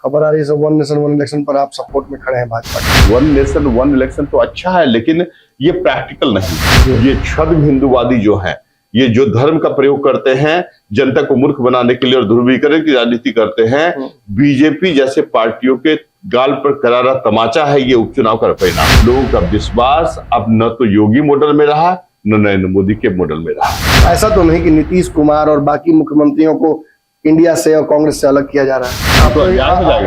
खबर आ रही है वन नेशन वन इलेक्शन पर आप सपोर्ट में खड़े हैं भाजपा के। वन नेशन वन इलेक्शन तो अच्छा है, लेकिन ये प्रैक्टिकल नहीं। ये छद्म हिंदुवादी जो है, ये जो धर्म का प्रयोग करते हैं, जनता को मूर्ख बनाने के लिए और ध्रुवीकरण की राजनीति करते हैं, बीजेपी जैसे पार्टियों के गाल पर करारा तमाचा है ये उपचुनाव का परिणाम। लोगों का विश्वास अब न तो योगी मॉडल में रहा न नरेंद्र मोदी के मॉडल में रहा। ऐसा तो नहीं कि नीतीश कुमार और बाकी मुख्यमंत्रियों को इंडिया से और कांग्रेस से अलग किया जा रहा है।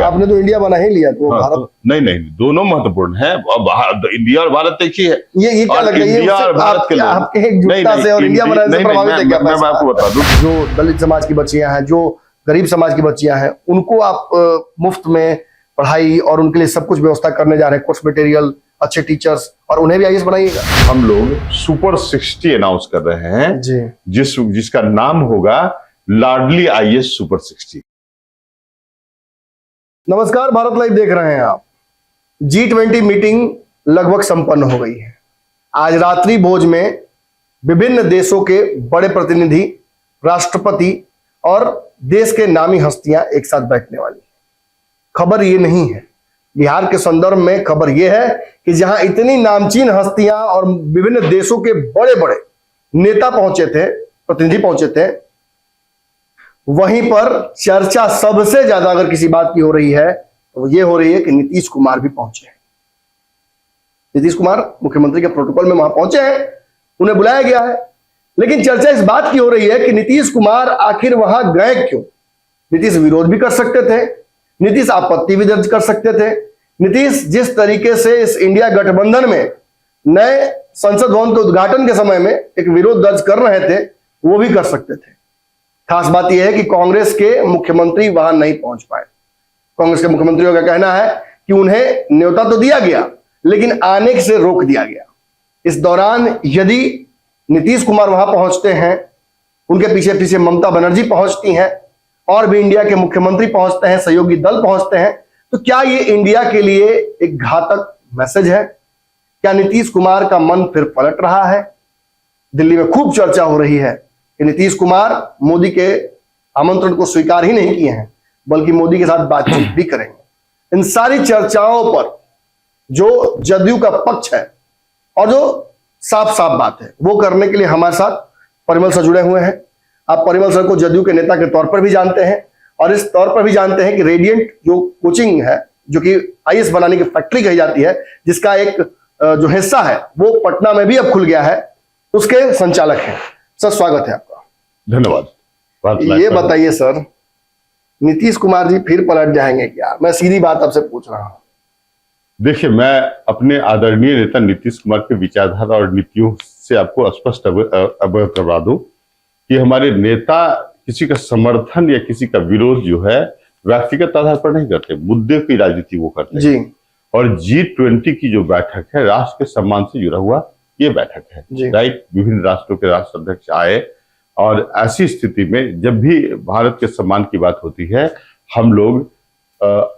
आपने तो इंडिया बना ही लिया, तो हाँ, भारत नहीं दोनों महत्वपूर्ण है। इंडिया और भारत एक ही है। ये क्या लग रहा है? इंडिया और भारत के लोग आपके एकजुटता से और इंडिया बनाने से प्रभावित है क्या? मैं आपको बता दूं, जो दलित समाज की बच्चियां हैं, जो गरीब समाज की बच्चियां हैं, उनको आप मुफ्त में पढ़ाई और उनके लिए सब कुछ व्यवस्था करने जा रहे हैं, कोर्स मटेरियल, अच्छे टीचर्स, और उन्हें भी आईएएस बनाइएगा। हम लोग सुपर 60 अनाउंस कर रहे हैं जी, जिसका नाम होगा लाडली आईएएस सुपर 60। नमस्कार, भारत लाइव देख रहे हैं आप। G20 मीटिंग लगभग संपन्न हो गई है। आज रात्रि भोज में विभिन्न देशों के बड़े प्रतिनिधि, राष्ट्रपति और देश के नामी हस्तियां एक साथ बैठने वाली है। खबर ये नहीं है, बिहार के संदर्भ में खबर यह है कि जहां इतनी नामचीन हस्तियां और विभिन्न देशों के बड़े बड़े नेता पहुंचे थे, प्रतिनिधि पहुंचे थे, वहीं पर चर्चा सबसे ज्यादा अगर किसी बात की हो रही है तो ये हो रही है कि नीतीश कुमार भी पहुंचे हैं। नीतीश कुमार मुख्यमंत्री के प्रोटोकॉल में वहां पहुंचे हैं, उन्हें बुलाया गया है, लेकिन चर्चा इस बात की हो रही है कि नीतीश कुमार आखिर वहां गए क्यों? नीतीश विरोध भी कर सकते थे, नीतीश आपत्ति भी दर्ज कर सकते थे, नीतीश जिस तरीके से इस इंडिया गठबंधन में नए संसद भवन के उद्घाटन के समय में एक विरोध दर्ज कर रहे थे, वो भी कर सकते थे। खास बात यह है कि कांग्रेस के मुख्यमंत्री वहां नहीं पहुंच पाए। कांग्रेस के मुख्यमंत्रियों का कहना है कि उन्हें न्योता तो दिया गया, लेकिन आने से रोक दिया गया। इस दौरान यदि नीतीश कुमार वहां पहुंचते हैं, उनके पीछे पीछे ममता बनर्जी पहुंचती हैं, और भी इंडिया के मुख्यमंत्री पहुंचते हैं, सहयोगी दल पहुंचते हैं, तो क्या ये इंडिया के लिए एक घातक मैसेज है? क्या नीतीश कुमार का मन फिर पलट रहा है? दिल्ली में खूब चर्चा हो रही है कि नीतीश कुमार मोदी के आमंत्रण को स्वीकार ही नहीं किए हैं, बल्कि मोदी के साथ बातचीत भी करेंगे। इन सारी चर्चाओं पर जो जदयू का पक्ष है और जो साफ साफ बात है वो करने के लिए हमारे साथ परिमल सर जुड़े हुए हैं। आप परिमल सर को जदयू के नेता के तौर पर भी जानते हैं और इस तौर पर भी जानते हैं कि रेडियंट जो कोचिंग है, जो कि आईएएस बनाने की फैक्ट्री कही जाती है, जिसका एक जो हिस्सा है वो पटना में भी अब खुल गया है, उसके संचालक हैं। सर, स्वागत है आपका। धन्यवाद। ये बताइए सर, नीतीश कुमार जी फिर पलट जाएंगे क्या? मैं सीधी बात आपसे पूछ रहा हूं। देखिए, मैं अपने आदरणीय नेता नीतीश कुमार के विचारधारा और नीतियों से आपको स्पष्ट अवगत करवा दूं कि हमारे नेता किसी का समर्थन या किसी का विरोध जो है व्यक्तिगत आधार पर नहीं करते, मुद्दे की राजनीति वो करते हैं जी। और G20 की जो बैठक है, राष्ट्र के सम्मान से जुड़ा हुआ ये बैठक है, राइट। विभिन्न राष्ट्रों के राष्ट्राध्यक्ष आए और ऐसी स्थिति में जब भी भारत के सम्मान की बात होती है, हम लोग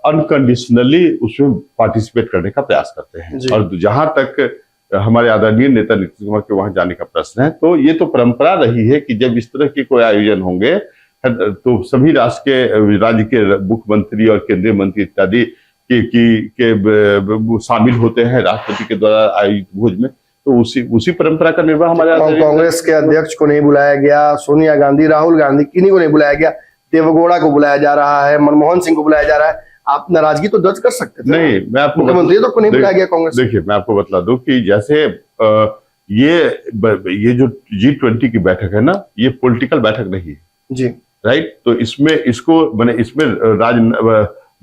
अनकंडीशनली उसमें पार्टिसिपेट करने का प्रयास करते हैं। और जहां तक हमारे आदरणीय नेता नीतीश कुमार के वहां जाने का प्रश्न है, तो ये तो परंपरा रही है कि जब इस तरह के कोई आयोजन होंगे तो सभी राज्य के मुख्यमंत्री और केंद्रीय मंत्री इत्यादि के शामिल होते हैं राष्ट्रपति के द्वारा आयोजित भोज में। तो उसी परंपरा का निर्वाह हमारे कांग्रेस के अध्यक्ष को नहीं बुलाया गया, सोनिया गांधी, राहुल गांधी, किन्हीं को नहीं बुलाया गया, देवगौड़ा को बुलाया जा रहा है, मनमोहन सिंह को बुलाया जा रहा है। आप नाराजगी तो दर्ज कर सकते थे। नहीं, मैं आपको मुख्यमंत्री तो नहीं बुलाया गया कांग्रेस। देखिए, मैं आपको बता दूं कि जैसे ये जो G20 की बैठक है ना, ये पॉलिटिकल बैठक नहीं है जी, राइट। तो इसमें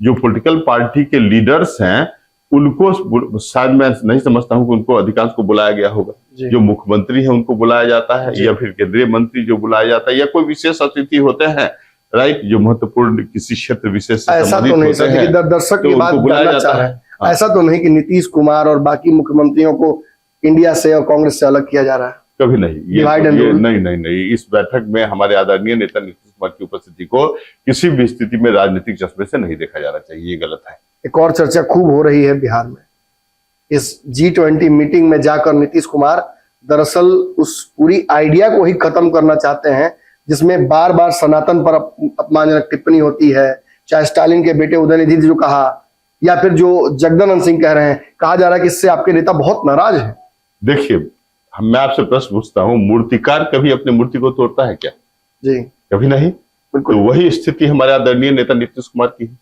जो पॉलिटिकल पार्टी के लीडर्स हैं उनको शायद मैं नहीं समझता हूं कि उनको अधिकांश को बुलाया गया होगा। जो मुख्यमंत्री है उनको बुलाया जाता है, या फिर केंद्रीय मंत्री जो बुलाया जाता है, या कोई विशेष अतिथि होते हैं, राइट, जो महत्वपूर्ण किसी क्षेत्र विशेष से संबंधित होते हैं। दर्शक की बात जानना चाह रहे हैं, ऐसा तो नहीं कि नीतीश कुमार और बाकी मुख्यमंत्रियों को इंडिया से और कांग्रेस से अलग किया जा रहा है? कभी नहीं। नहीं, इस बैठक में हमारे आदरणीय नेता नीतीश कुमार की उपस्थिति को किसी भी स्थिति में राजनीतिक चश्मे से नहीं देखा जाना चाहिए, ये गलत है। एक और चर्चा खूब हो रही है बिहार में, इस G20 मीटिंग में जाकर नीतीश कुमार दरअसल उस पूरी आइडिया को ही खत्म करना चाहते हैं जिसमें बार बार सनातन पर अपमानजनक टिप्पणी होती है, चाहे स्टालिन के बेटे उदयनिधि जो कहा, या फिर जो जगदानंद सिंह कह रहे हैं, कहा जा रहा है कि इससे आपके नेता बहुत नाराज है। देखिए, मैं आपसे प्रश्न पूछता हूँ, मूर्तिकार कभी अपनी मूर्ति को तोड़ता है क्या? जी कभी नहीं। बिल्कुल। तो वही स्थिति हमारे आदरणीय नेता नीतीश कुमार की है।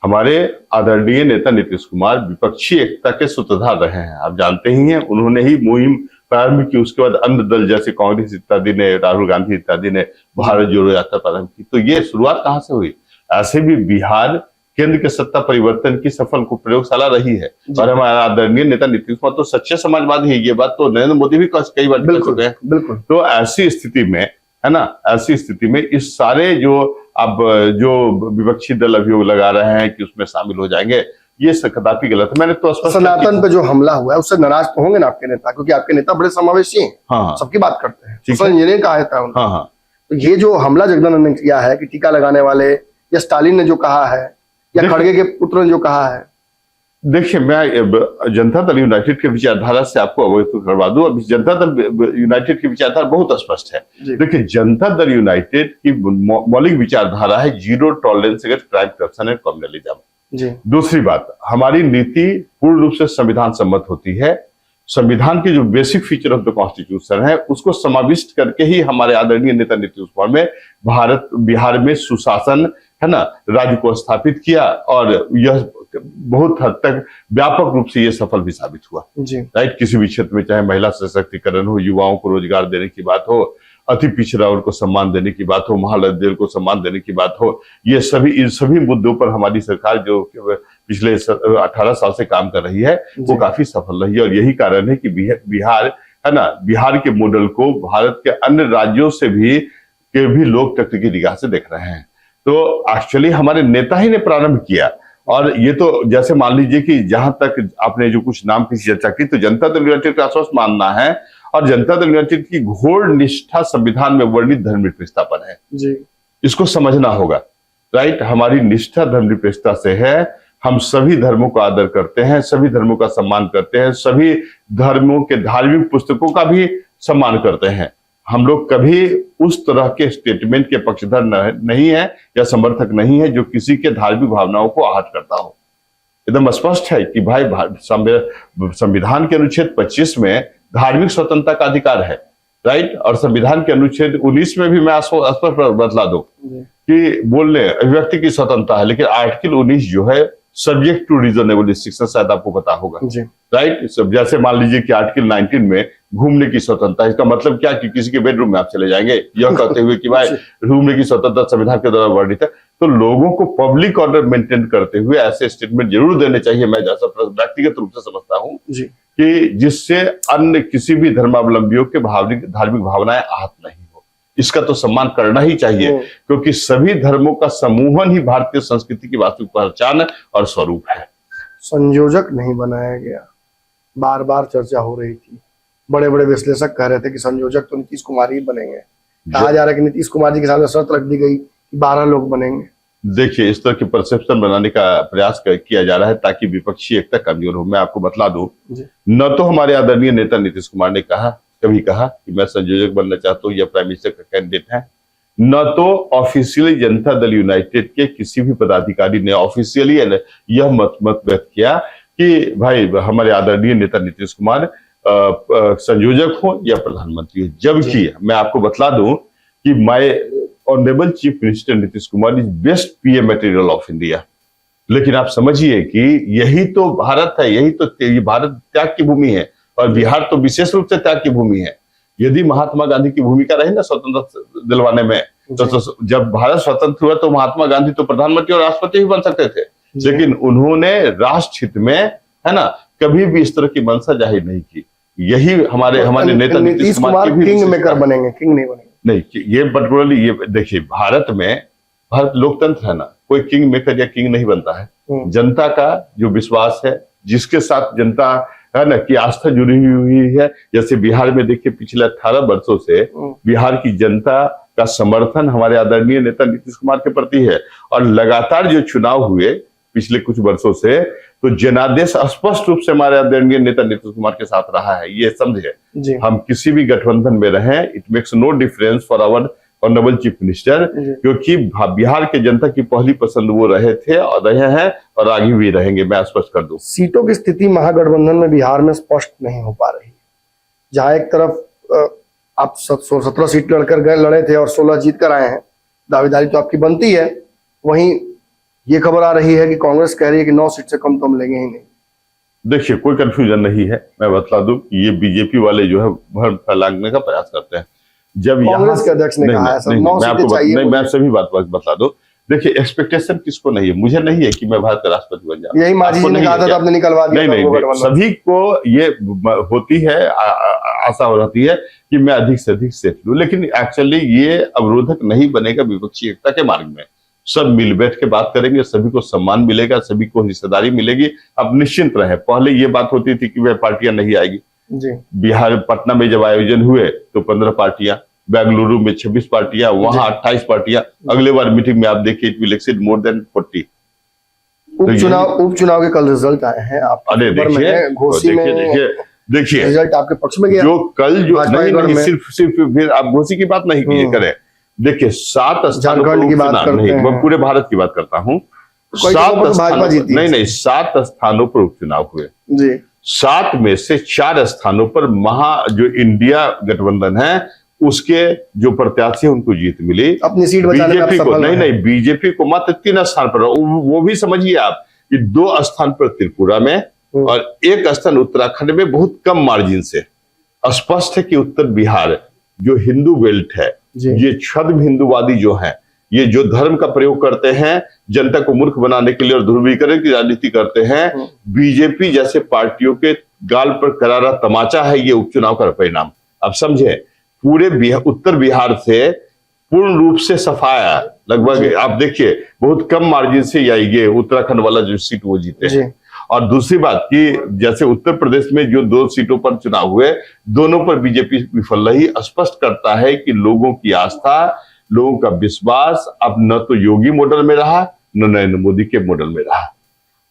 हमारे आदरणीय नेता नीतीश कुमार विपक्षी एकता के सूत्रधार रहे हैं। आप जानते ही हैं, उन्होंने ही मुहिम प्रारंभ की, उसके बाद अन्य दल जैसे कांग्रेस इत्यादि ने, राहुल गांधी इत्यादि ने भारत जोड़ो यात्रा प्रारंभ की। तो ये शुरुआत कहां से हुई? ऐसे भी बिहार केंद्र के सत्ता परिवर्तन की सफल प्रयोगशाला रही है, और हमारा आदरणीय नेता नीतीश कुमार तो सच्चे समाजवादी है। ये बात तो नरेंद्र मोदी भी कई बार कह चुके हैं। बिल्कुल। तो ऐसी स्थिति में, है ना, ऐसी स्थिति में इस सारे जो अब जो विपक्षी दल अभियोग लगा रहे हैं कि उसमें शामिल हो जाएंगे, ये कदापि गलत है। मैंने तो सनातन पे जो हमला हुआ है उससे नाराज तो होंगे ना आपके नेता, क्योंकि आपके नेता बड़े समावेशी हैं। हाँ, सबकी बात करते हैं। ठीक है। इंजीनियरिंग का था उनका। हाँ। तो ये जो हमला जगदानंद ने किया है कि टीका लगाने वाले, या स्टालिन ने जो कहा है, या खड़गे के पुत्र ने जो कहा है, देखिए, मैं जनता दल यूनाइटेड की विचारधारा से आपको अवगत करवा दूं। अभी जनता दल यूनाइटेड की विचारधारा बहुत स्पष्ट है। देखिए, जनता दल यूनाइटेड की मौलिक विचारधारा है zero tolerance against crime, corruption and communalism. दूसरी बात, हमारी नीति पूर्ण रूप से संविधान सम्मत होती है। संविधान की जो basic feature of the constitution है, उसको समाविष्ट करके ही हमारे आदरणीय नेता नीतीश कुमार में बिहार में सुशासन, है ना, राज्य को स्थापित किया, और यह बहुत हद तक व्यापक रूप से यह सफल भी साबित हुआ। राइट, किसी भी क्षेत्र में, चाहे महिला सशक्तिकरण हो, युवाओं को रोजगार देने की बात हो, अति पिछड़ा वर्ग को सम्मान देने की बात हो, महालक्ष्मी को सम्मान देने की बात हो, ये इन सभी मुद्दों पर हमारी सरकार जो पिछले 18 साल से काम कर रही है, वो काफी सफल रही है। और यही कारण है कि बिहार, है ना, बिहार के मॉडल को भारत के अन्य राज्यों से भी लोग तकनीकी निगाह से देख रहे हैं। तो एक्चुअली हमारे नेता ही ने प्रारंभ किया। और ये तो जैसे मान लीजिए कि जहां तक आपने जो कुछ नाम की चर्चा की, तो जनता दल यूनाइटेड का स्पष्ट मानना है, और जनता दल यूनाइटेड की घोर निष्ठा संविधान में वर्णित धर्मनिरपेक्षता पर है जी। इसको समझना होगा। राइट, हमारी निष्ठा धर्मनिरपेक्षता से है। हम सभी धर्मों का आदर करते हैं, सभी धर्मों का सम्मान करते हैं, सभी धर्मों के धार्मिक पुस्तकों का भी सम्मान करते हैं। हम लोग कभी उस तरह के स्टेटमेंट के पक्षधर नहीं है या समर्थक नहीं है जो किसी के धार्मिक भावनाओं को आहत करता हो। एकदम स्पष्ट है कि भाई, संविधान के अनुच्छेद 25 में धार्मिक स्वतंत्रता का अधिकार है। राइट, और संविधान के अनुच्छेद 19 में भी मैं स्पष्ट बतला दूं कि बोलने अभिव्यक्ति की स्वतंत्रता है, लेकिन आर्टिकल 19 जो है सब्जेक्ट टू रीजनेबल रिस्ट्रिक्शन, शायद आपको पता होगा। राइट, जैसे मान लीजिए कि आर्टिकल 19 में घूमने की स्वतंत्रता, इसका मतलब क्या कि किसी के बेडरूम में आप चले जाएंगे, यह कहते हुए कि भाई घूमने की स्वतंत्रता संविधान के द्वारा वर्णित है। तो लोगों को पब्लिक ऑर्डर मेंटेन करते हुए ऐसे स्टेटमेंट जरूर देने चाहिए, मैं जैसा व्यक्तिगत रूप से समझता हूँ, कि जिससे अन्य किसी भी धर्मावलंबियों के धार्मिक भावनाएं आहत नहीं हो। इसका तो सम्मान करना ही चाहिए, क्योंकि सभी धर्मों का समूहन ही भारतीय संस्कृति की वास्तविक पहचान और स्वरूप है। संयोजक नहीं बनाया गया, बार बार चर्चा हो रही थी। बड़े बड़े विश्लेषक कह रहे थे कि संयोजक तो नीतीश कुमार ही बनेंगे। कहा जा रहा है कि नीतीश कुमार जी के सामने शर्त रख दी गई कि 12 लोग बनेंगे। देखिए, इस तरह की परसेप्शन बनाने का प्रयास किया जा रहा है ताकि विपक्षी एकता कमजोर हो। मैं आपको बतला दूं, न तो हमारे आदरणीय नेता नीतीश कुमार ने कभी कहा कि मैं संयोजक बनना चाहता हूं या प्राइम मिनिस्टर का कैंडिडेट है, न तो ऑफिशियली जनता दल यूनाइटेड के किसी भी पदाधिकारी ने ऑफिशियली यह मत व्यक्त किया कि भाई हमारे आदरणीय नेता नीतीश कुमार संयोजक हो या प्रधानमंत्री हो। जबकि मैं आपको बतला दूं कि my honourable chief minister Nitish Kumar is best PM material of India. लेकिन आप समझिए कि यही तो भारत है, यही तो भारत त्याग की भूमि है, और बिहार तो विशेष रूप से त्याग की भूमि है। यदि महात्मा गांधी की भूमिका रही ना स्वतंत्रता दिलवाने में, तो जब भारत स्वतंत्र हुआ तो महात्मा गांधी तो प्रधानमंत्री और राष्ट्रपति भी बन सकते थे, लेकिन उन्होंने राष्ट्र हित में, है ना, कभी भी इस तरह की मंशा जाहिर नहीं की। यही हमारे नेता नीतीश कुमार किंग मेकर बनेंगे, किंग नहीं बनेंगे। नहीं, ये पर्टिकुलरली ये देखिए, भारत लोकतंत्र है ना, कोई किंग मेकर या किंग नहीं बनता है। जनता का जो विश्वास है, जिसके साथ जनता, है ना, की आस्था जुड़ी हुई है। जैसे बिहार में देखिए, पिछले 18 वर्षों से बिहार की जनता का समर्थन हमारे आदरणीय नेता नीतीश कुमार के प्रति है, और लगातार जो चुनाव हुए पिछले कुछ वर्षों से, तो जनादेश स्पष्ट रूप से हमारे आदरणीय नेता नीतीश कुमार के साथ रहा है। ये समझे, हम किसी भी गठबंधन में रहें, it makes no difference for our और नवल चीफ मिनिस्टर, क्योंकि बिहार के जनता की पहली पसंद वो रहे थे और रहे हैं और आगे भी रहेंगे। मैं स्पष्ट कर दूं, सीटों की स्थिति महागठबंधन में बिहार में स्पष्ट नहीं हो पा रही। जहां एक तरफ आप 17 सीट लड़े थे और 16 जीत कर आए हैं, दावेदारी तो आपकी बनती है, वहीं ये खबर आ रही है कि कांग्रेस कह रही है कि 9 सीट से कम तो हम लेंगे ही नहीं। देखिए कोई कंफ्यूजन नहीं है, मैं बता दूं कि ये बीजेपी वाले जो है भ्रम फैलाने का प्रयास करते हैं। जब कांग्रेस के अध्यक्ष ने कहा है सर 9 सीटें चाहिए। नहीं, मैं सभी बात बता दूं। देखिए एक्सपेक्टेशन किसको नहीं है, मुझे नहीं है कि मैं भारत का राष्ट्रपति बन जाऊं। यही मांझी जी ने कहा था तो आपने निकलवा दिया। नहीं, सभी को ये होती है, आशा हो रहती है कि मैं अधिक से अधिक सीट लूं, लेकिन एक्चुअली ये अवरोधक नहीं बनेगा विपक्षी एकता के मार्ग में। सब मिल बैठ के बात करेंगे, सभी को सम्मान मिलेगा, सभी को हिस्सेदारी मिलेगी। अब निश्चिंत रहे, पहले ये बात होती थी कि वह पार्टियां नहीं आएगी जी। बिहार पटना में जब आयोजन हुए तो 15 पार्टियां, बेंगलुरु में 26 पार्टियां, वहां 28 पार्टियां। अगले बार मीटिंग में आप देखिए it will exceed more than 40। उपचुनाव के कल रिजल्ट आए हैं। आप अरे देखिए रिजल्ट आपके पक्ष में गया। जो कल जो नहीं सिर्फ फिर आप घोसी की बात नहीं करें। देखिए 7 झारखंड की बात करते हैं, मैं पूरे भारत की बात करता हूँ। 7 स्थानों पर उपचुनाव हुए जी। 7 में से 4 स्थानों पर जो इंडिया गठबंधन है उसके जो प्रत्याशी उनको जीत मिली। अपनी सीट बचाने में आप सफल हैं। नहीं, बीजेपी को मात्र 3 स्थान पर, वो भी समझिए आप कि 2 स्थान पर त्रिपुरा में और 1 स्थान उत्तराखंड में बहुत कम मार्जिन से। स्पष्ट है कि उत्तर बिहार जो हिंदू बेल्ट है, ये छद्म हिंदूवादी जो है, ये जो धर्म का प्रयोग करते हैं, जनता को मूर्ख बनाने के लिए और ध्रुवीकरण की राजनीति करते हैं, बीजेपी जैसे पार्टियों के गाल पर करारा तमाचा है ये उपचुनाव का परिणाम। अब समझे, पूरे उत्तर बिहार से पूर्ण रूप से सफाया, लगभग आप देखिए बहुत कम मार्जिन से ये उत्तराखंड वाला जो सीट वो जीते हैं। और दूसरी बात कि जैसे उत्तर प्रदेश में जो 2 सीटों पर चुनाव हुए, दोनों पर बीजेपी विफल रही। स्पष्ट करता है कि लोगों की आस्था, लोगों का विश्वास अब न तो योगी मॉडल में रहा न नरेंद्र मोदी के मॉडल में रहा।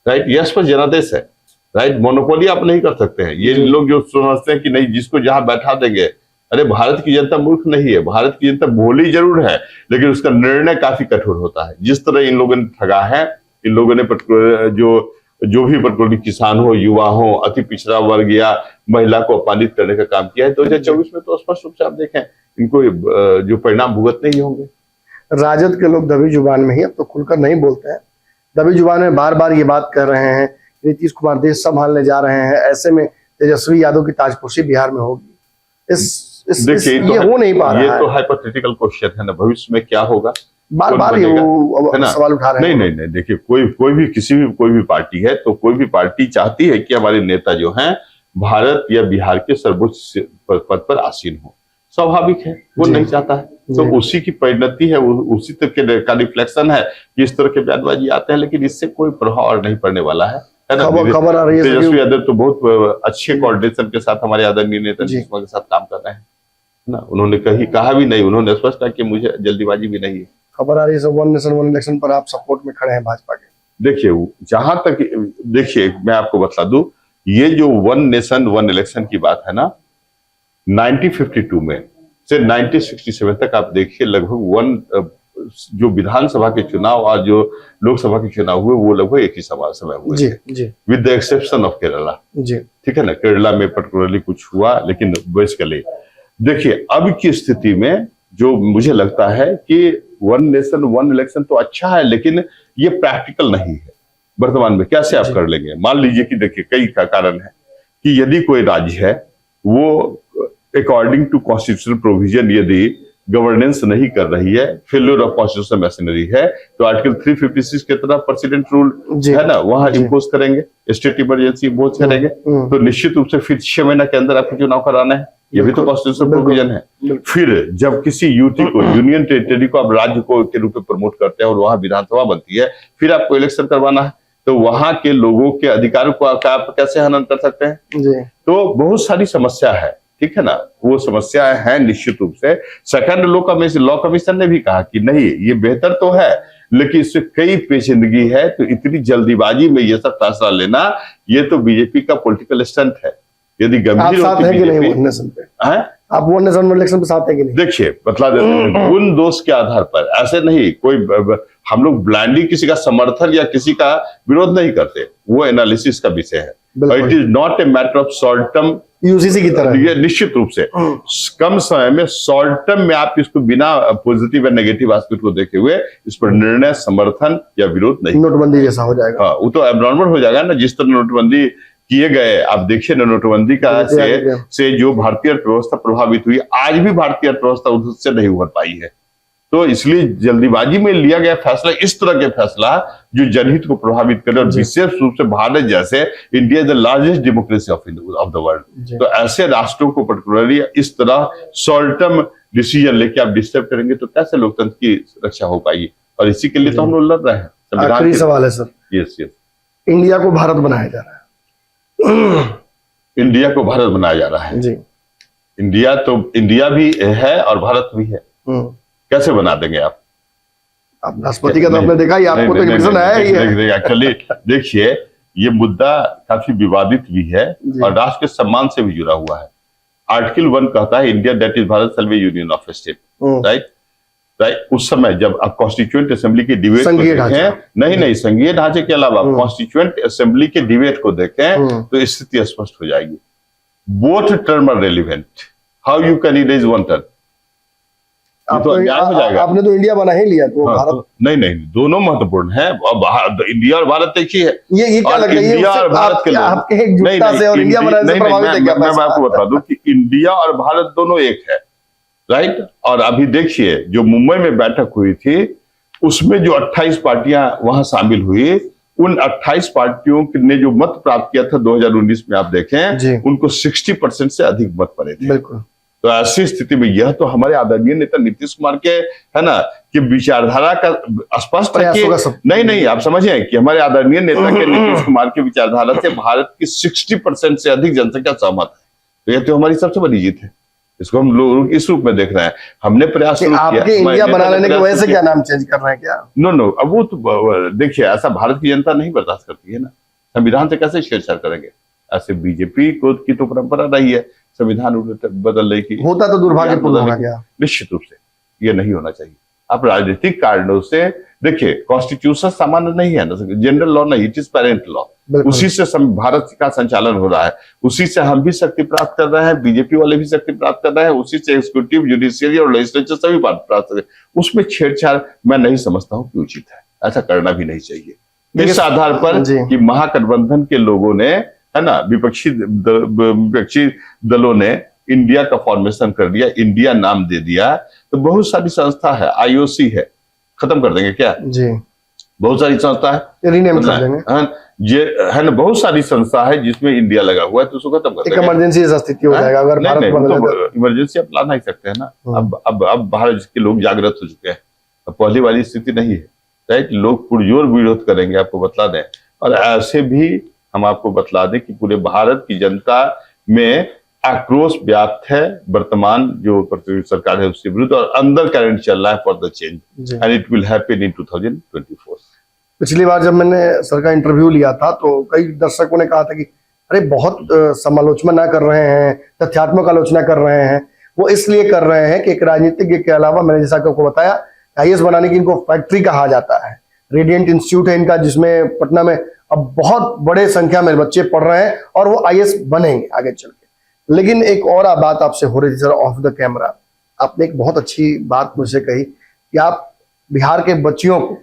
राइट, ये स्पष्ट जनादेश है। राइट, मोनोपोली आप नहीं कर सकते हैं। ये लोग जो समझते हैं कि नहीं जिसको जहां बैठा देंगे, अरे भारत की जनता मूर्ख नहीं है, भारत की जनता भोली जरूर है, लेकिन उसका निर्णय काफी कठोर होता है। जिस तरह इन लोगों ने ठगा है, इन लोगों ने जो भी पेट्रोलियम किसान हो, युवा हो, अति पिछड़ा वर्ग या महिला को अपमानित करने का काम किया है। 2024 में तो स्पष्ट रूप से आप देखें इनको जो परिणाम भुगतने ही होंगे। राजद के लोग दबी जुबान में ही, अब तो खुलकर नहीं बोलते हैं, दबी जुबान में बार बार ये बात कर रहे हैं नीतीश कुमार देश संभालने जा रहे हैं, ऐसे में तेजस्वी यादव की ताजपोशी बिहार में होगी। देखिए ये हो नहीं पा रहा है। ये तो हाइपोथेटिकल क्वेश्चन है ना, भविष्य में क्या होगा, बार बार ये सवाल उठा रहे हैं। नहीं, देखिए कोई भी पार्टी है तो कोई भी पार्टी चाहती है कि हमारे नेता जो हैं भारत या बिहार के सर्वोच्च पद पर आसीन हो। स्वाभाविक है, वो नहीं चाहता है, तो उसी की परिणति है, उसी तरह का रिफ्लेक्शन है कि इस तरह के बयानबाजी आते हैं, लेकिन इससे कोई प्रभाव नहीं पड़ने वाला है ना। खबर आ रही है तेजस्वी यादव तो बहुत अच्छे कोऑर्डिनेशन के साथ हमारे आदरणीय नेता के साथ काम कर रहे हैं ना। उन्होंने कहा भी नहीं, उन्होंने स्पष्ट कहा कि मुझे जल्दीबाजी भी नहीं है। खबर आ रही है 1 नेशन 1 इलेक्शन पर आप सपोर्ट में खड़े हैं भाजपा के। देखिए जहां तक, देखिए मैं आपको बता दूं, ये जो 1 नेशन 1 इलेक्शन की बात है ना, 1952 में से 1967 तक आप देखिए लगभग जो विधानसभा के चुनाव और जो लोकसभा के चुनाव हुए वो लगभग एक ही समय हुए, with the exception of Kerala. ठीक है ना, केरला में पर्टिकुलरली कुछ हुआ, लेकिन बेसिकली देखिए अब की स्थिति में जो मुझे लगता है कि 1 नेशन 1 इलेक्शन तो अच्छा है, लेकिन ये प्रैक्टिकल नहीं है वर्तमान में। कैसे आप कर लेंगे? मान लीजिए कि देखिए कई का कारण है कि यदि कोई राज्य है वो अकॉर्डिंग टू कॉन्स्टिट्यूशनल प्रोविजन यदि गवर्नेंस नहीं कर रही है, फेल्योर ऑफ कॉन्स्टिट्यूशनल मशीनरी है, तो आर्टिकल 356 के तरह प्रेसिडेंट रूल है ना, वहां इम्पोज करेंगे, स्टेट इमरजेंसी इम्पोज करेंगे, तो निश्चित रूप से फिर 6 महीने के अंदर आपको चुनाव कराना है। ये भी तो कॉन्स्टिट्यूशनल प्रोविजन है। फिर जब किसी यूटी को, यूनियन टेरिटरी को आप राज्य को के रूप में प्रमोट करते हैं और वहां विधानसभा बनती है, फिर आपको इलेक्शन करवाना है, तो वहां के लोगों के अधिकारों को आप कैसे हनन कर सकते हैं? तो बहुत सारी समस्या है, ठीक है ना, वो समस्या है निश्चित रूप से। सेकंड लॉ कमीशन ने भी कहा कि नहीं ये बेहतर तो है, लेकिन इससे कई पेचीदगी है, तो इतनी जल्दीबाजी में ये सब फैसला लेना, ये तो बीजेपी का पॉलिटिकल स्टंट है। यदि गंभीर होती बीजेपी, आप 1 नेशन 1 इलेक्शन पे साथ हैं कि नहीं? देखिए मतलब गुण दोष के आधार पर ऐसे नहीं कोई हम लोग ब्लाइंडली किसी का समर्थन या किसी का विरोध नहीं करते, वो एनालिसिस का विषय है। It is not a matter of short term UCC की तरह ये निश्चित रूप से कम समय में शॉर्ट टर्म में आप इसको बिना पॉजिटिव या नेगेटिव एस्पेक्ट को देखे हुए इस पर निर्णय समर्थन या विरोध नहीं। नोटबंदी जैसा हो जाएगा। हाँ वो तो एबनॉर्मल हो जाएगा ना, जिस तरह नोटबंदी किए गए। आप देखिए ना नोटबंदी का से जो भारतीय अर्थव्यवस्था प्रभावित हुई, आज भी भारतीय अर्थव्यवस्था उससे नहीं उभर पाई है। तो इसलिए जल्दीबाजी में लिया गया फैसला, इस तरह के फैसला जो जनहित को प्रभावित करे, और विशेष रूप से भारत जैसे India is the largest democracy of the world, तो ऐसे राष्ट्रों को पर्टिकुलरली इस तरह शॉर्ट टर्म डिसीजन लेके आप डिस्टर्ब करेंगे तो कैसे लोकतंत्र की रक्षा हो पाएगी? और इसी के लिए तो हम लोग लड़ रहे हैं। आखिरी सवाल है सर। यस यस, इंडिया को भारत बनाया जा रहा है। इंडिया को भारत बनाया जा रहा है जी। इंडिया तो इंडिया भी है और भारत भी है, कैसे बना देंगे आप? राष्ट्रपति का तो आपने देखा ही, आपको तो इन्विटेशन आया ही है। एक्चुअली देखिए ये मुद्दा काफी विवादित भी है और राष्ट्र के सम्मान से भी जुड़ा हुआ है। आर्टिकल 1 कहता है India that is Bharat shall be union of state, right. उस समय जब आप कॉन्स्टिट्यूएंट असेंबली के डिबेट को देखें, नहीं संघीय ढांचे के अलावा कॉन्स्टिट्यूएंट असेंबली के डिबेट को देखें तो स्थिति स्पष्ट हो जाएगी। Both term are relevant, how you can erase one term? तो अन्याय हो जाएगा। आपने तो इंडिया बना ही लिया, तो हाँ, भारत नहीं दोनों महत्वपूर्ण है। इंडिया और भारत एक ही है। ये क्या लग रहा है? इंडिया और भारत के आपके एकजुटता से और इंडिया बनाने से प्रभावित है क्या? मैं आपको बता दूं कि इंडिया और भारत दोनों एक है, राइट। और अभी देखिए जो मुंबई में बैठक हुई थी उसमें जो 28 पार्टियां वहां शामिल हुई, उन 28 पार्टियों ने जो मत प्राप्त किया था 2019 में, आप देखें उनको 60% से अधिक मत पड़े थे। बिल्कुल। तो ऐसी स्थिति में यह तो हमारे आदरणीय नेता नीतीश कुमार के है ना कि विचारधारा का स्पष्ट है कि नहीं आप समझें कि हमारे आदरणीय नेता के नीतीश कुमार की विचारधारा से भारत की 60% से अधिक जनसंख्या सहमत है। तो यह तो हमारी सबसे बड़ी जीत है। इसको हम लोग इस रूप में देख रहे हैं। हमने प्रयास किया। आपके इंडिया बना लेने की वजह से क्या नाम चेंज कर रहे हैं क्या? नो अब वो तो देखिए ऐसा भारत की जनता नहीं बर्दाश्त करती है ना। संविधान से कैसे छेड़छाड़ करेंगे? ऐसे बीजेपी को की तो परंपरा रही है संविधान बदलने की। होता तो दुर्भाग्यपूर्ण होगा क्या? निश्चित रूप से ये नहीं होना चाहिए। आप राजनीतिक कारणों से देखिए, कॉन्स्टिट्यूशन सामान्य नहीं है ना, जनरल लॉ नहीं, इट इज पेरेंट लॉ। उसी से भारत का संचालन हो रहा है, उसी से हम भी शक्ति प्राप्त कर रहे हैं, बीजेपी वाले भी शक्ति प्राप्त कर रहे हैं, उसी से एग्जीक्यूटिव, जुडिशियरी और लेजिस्लेचर सभी प्राप्त कर रहे हैं। उसमें छेड़छाड़ मैं नहीं समझता हूँ कि उचित है, ऐसा करना भी नहीं चाहिए। इस आधार पर कि महागठबंधन के लोगों ने है ना, विपक्षी दलों ने इंडिया का फॉर्मेशन कर दिया, इंडिया नाम दे दिया, तो बहुत सारी संस्था है, आईओसी है, खत्म कर देंगे क्या? जी बहुत सारी संस्था है, रीनेम कर देंगे। ये है ना, बहुत सारी संस्था है जिसमें इंडिया लगा हुआ है, तो उसको खत्म कर देंगे। इमरजेंसी स्थिति हो जाएगा अगर भारत बदल जाए। इमरजेंसी आप ला नहीं सकते हैं ना। अब भारत के लोग जागृत हो चुके हैं, अब पहली वाली स्थिति नहीं है, राइट। लोग पुरजोर विरोध करेंगे, आपको बतला दें। और ऐसे भी हम आपको बतला दें कि पूरे भारत की जनता में आक्रोश व्याप्त है वर्तमान जो प्रतिनिधि सरकार है उसके विरुद्ध, और अंदर करंट चल रहा है for the change, and it will happen in 2024। पिछली बार जब मैंने सर का इंटरव्यू लिया था तो कई दर्शकों ने कहा था कि अरे बहुत समालोचना ना कर रहे हैं, तथ्यात्मक आलोचना कर रहे हैं। वो इसलिए कर रहे हैं कि एक राजनीतिज्ञ के अलावा, मैंने जैसा आपको बताया, आईएएस बनाने की इनको फैक्ट्री कहा जाता है। रेडियंट इंस्टीट्यूट है इनका, जिसमें पटना में अब बहुत बड़े संख्या में बच्चे पढ़ रहे हैं और वो आईएएस बनेंगे आगे चल के। लेकिन एक और बात आपसे हो रही थी सर ऑफ द कैमरा, आपने एक बहुत अच्छी बात मुझसे कही कि आप बिहार के बच्चियों को,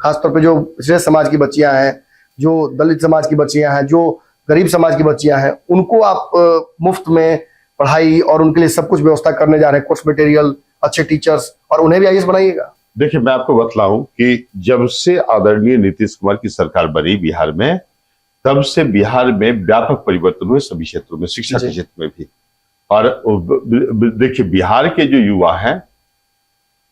खासतौर पे जो पिछड़े समाज की बच्चियां हैं, जो दलित समाज की बच्चियां हैं, जो गरीब समाज की बच्चियां हैं, उनको आप मुफ्त में पढ़ाई और उनके लिए सब कुछ व्यवस्था करने जा रहे हैं, कोर्स मटेरियल, अच्छे टीचर्स, और उन्हें भी आईएएस बनाइएगा। देखिए मैं आपको बतलाऊं कि जब से आदरणीय नीतीश कुमार की सरकार बनी बिहार में, तब से बिहार में व्यापक परिवर्तन हुए सभी क्षेत्रों में, शिक्षा के क्षेत्र में भी। और देखिए बिहार के जो युवा हैं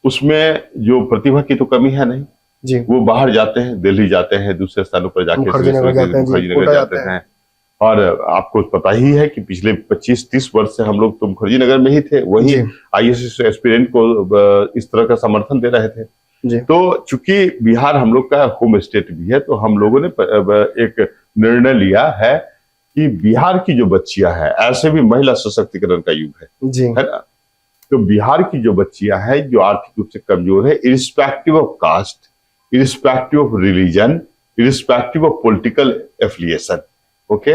उसमें जो प्रतिभा की तो कमी है नहीं जी। वो बाहर जाते हैं, दिल्ली जाते हैं, दूसरे स्थानों पर जाके मुखर्जी नगर जाते हैं। और आपको पता ही है कि पिछले 25-30 वर्ष से हम लोग तो मुखर्जी नगर में ही थे, वही आईएएस एस्पिरेंट को इस तरह का समर्थन दे रहे थे। तो चूंकि बिहार हम लोग का होम स्टेट भी है, तो हम लोगों ने एक निर्णय लिया है कि बिहार की जो बच्चियां हैं, ऐसे भी महिला सशक्तिकरण का युग जी है ना, तो बिहार की जो बच्चियां हैं जो आर्थिक रूप से कमजोर है, irrespective of caste, irrespective of religion, irrespective of political affiliation, okay,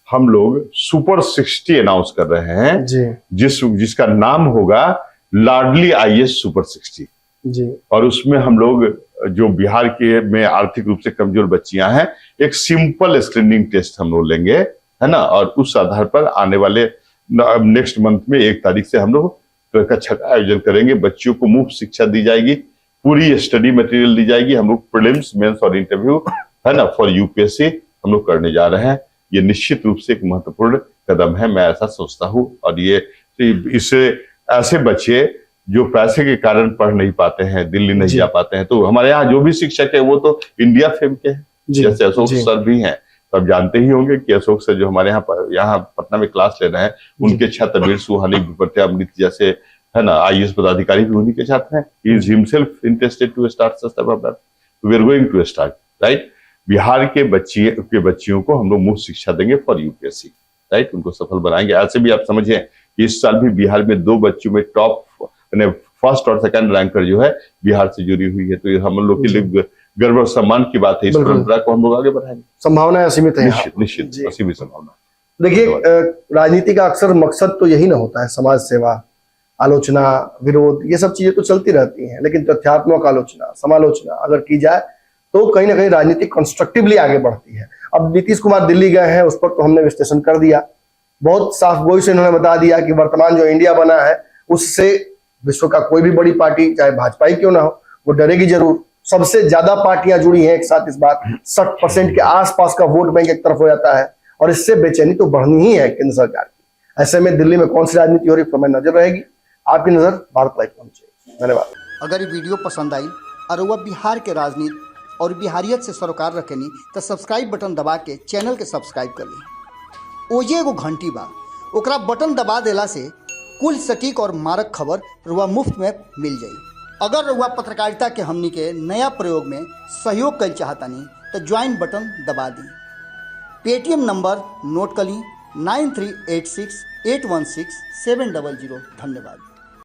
हम लोग सुपर 60 अनाउंस कर रहे हैं, जी जिसका नाम होगा लाडली आईएएस सुपर 60। जी और उसमें हम लोग जो बिहार के में आर्थिक रूप से कमजोर बच्चियां हैं, एक सिंपल स्क्रीनिंग टेस्ट हम लोग लेंगे, है ना, और उस आधार पर आने वाले नेक्स्ट मंथ में 1 तारीख से हम लोग कक्षा का आयोजन करेंगे। बच्चियों को मुफ्त शिक्षा दी जाएगी, पूरी स्टडी मटेरियल दी जाएगी। हम लोग प्रीलिम्स, मेंस और इंटरव्यू, है ना, फॉर यूपीएससी हम लोग करने जा रहे हैं। ये निश्चित रूप से एक महत्वपूर्ण कदम है, मैं ऐसा सोचता हूँ। और ये इससे ऐसे बच्चे जो पैसे के कारण पढ़ नहीं पाते हैं, दिल्ली नहीं जा पाते हैं, तो हमारे यहाँ जो भी शिक्षक है वो तो इंडिया फेम के हैं, जैसे अशोक सर भी हैं। तो आप जानते ही होंगे कि अशोक सर जो हमारे यहाँ पटना में क्लास ले रहे हैं, उनके छात्र वीर सुहानी, विपत्या अमृत जैसे, है ना, आईएएस पदाधिकारी भी उन्हीं के छात्र हैं। He is himself interested to start such type of that, we are going to start, right. Bihar के बच्चियों को हम लोग मुफ्त शिक्षा देंगे फॉर यूपीएससी, राइट, उनको सफल बनाएंगे। ऐसे भी आप समझिए इस साल भी बिहार में 2 बच्चों में टॉप फर्स्ट और सेकंड रैंकर जो है बिहार से जुड़ी हुई है, तो ये हम लोग के लिए गर्व और सम्मान की बात है। इस परंपरा को हम लोग आगे बढ़ाएंगे, संभावनाएं असीमित है, निश्चित असीमित संभावना। देखिए, राजनीति का अक्सर मकसद तो यही ना होता है, समाज सेवा, आलोचना, विरोध, ये सब चीजें तो चलती रहती हैं, लेकिन तथ्यात्मक आलोचना, समालोचना अगर की जाए तो कहीं ना कहीं राजनीति कंस्ट्रक्टिवली आगे बढ़ती है। अब नीतीश कुमार दिल्ली गए हैं, उस पर तो हमने विश्लेषण कर दिया, बहुत साफ गोई से उन्होंने बता दिया कि वर्तमान जो इंडिया बना है उससे विश्व का कोई भी बड़ी पार्टी, चाहे भाजपा ही क्यों ना हो, वो डरेगी जरूर। सबसे ज्यादा पार्टियां जुड़ी हैं एक साथ इस बार, 60% के आसपास का वोट बैंक एक तरफ हो जाता है, और इससे बेचैनी तो बढ़नी ही है केंद्र सरकार की। ऐसे में दिल्ली में कौन सी राजनीति हो रही है, हमें नजर रहेगी। आपकी नजर भारत लाइव पर चाहिए। धन्यवाद। अगर ये वीडियो पसंद आई और वह बिहार के राजनीति और बिहारियत से सरोकार रखेनी तो सब्सक्राइब बटन दबा के चैनल के सब्सक्राइब कर ली। ओजे एगो घंटी बा, ओकरा बटन दबा देला से कुल सटीक और मारक खबर रुआ मुफ्त में मिल जाई। अगर रुआ पत्रकारिता के हमनी के नया प्रयोग में सहयोग कर चाहतानी तो ज्वाइन बटन दबा दी। पेटीएम नंबर नोट कर ली 9386816700। धन्यवाद।